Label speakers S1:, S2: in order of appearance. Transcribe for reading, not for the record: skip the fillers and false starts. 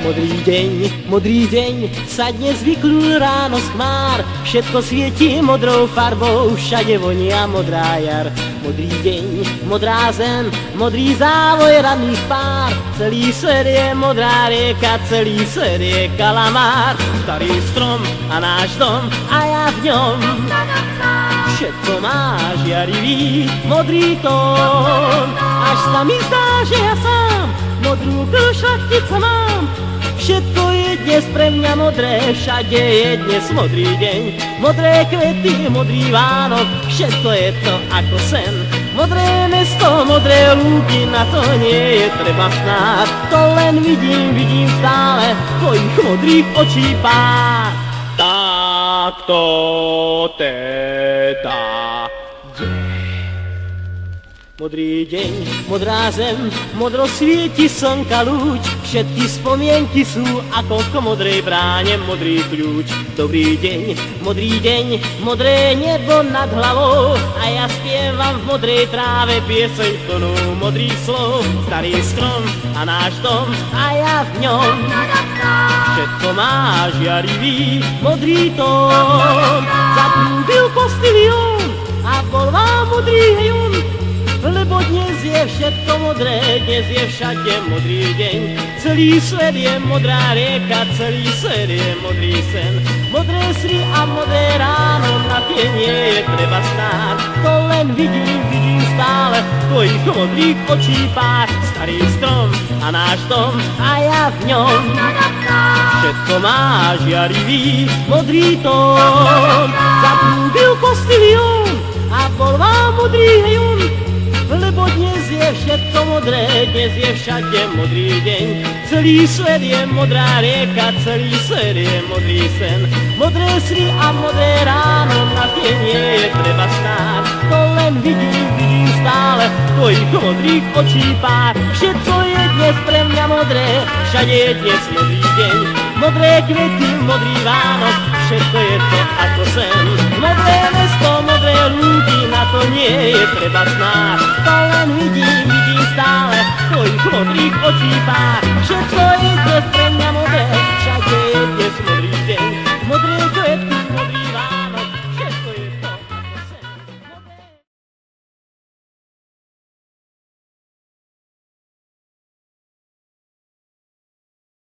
S1: Modrý deň sa dnes vyklul ráno z chmár, všetko svieti modrou farbou, všade vonia modrá jar. Modrý deň, modrá zem, modrý závoj ranných pár, celý svet je modrá rieka, celý svet je kalamár. Starý strom a náš dom a ja v ňom, všetko má žiarivý modrý tón. Až sa mi zdá, že ja sám modrú krv šľachtica mám. Všetko je dnes pre mňa modré, všade je dnes modrý deň. Modré kvety, modrý Vánok, všetko je to ako sen. Modré mesto, modré lúky, na to nie je treba snáď. To len vidím stále tvojich modrých očí pár. Tak to teda modrý deň, modrá zem, modro svieti slnka lúč, všetky spomienky sú ako v modrej bráne modrý kľúč. Dobrý deň, modré nebo nad hlavou a ja spievam v modrej tráve pieseň plnú modrých slov. Starý strom a náš dom a ja v ňom, všetko má žiarivý modrý tón. Zatrúbil postilión a bol vám modrý hejun, lebo dnes je všetko modré, dnes je všade modrý deň. Celý svet je modrá rieka, celý svet je modrý sen. Modré sny a modré ráno, na tie nie je treba stáť. To len vidím stále tvojich modrých očí pár. Starý strom a náš dom a ja v ňom, všetko má žiarivý modrý tón. Zatrúbil postilión a bol vám modrý hejun, lebo dnes je všetko modré, dnes je všade modrý deň. Celý svet je modrá rieka, celý svet je modrý sen. Modré sny a modré ráno, na tie nie je treba snáď. To len vidím stále tvojich modrých očí pár. Všetko je dnes pre mňa modré, všade je dnes modrý deň. Modré kvety, modrý Vánok, všetko je to ako sen.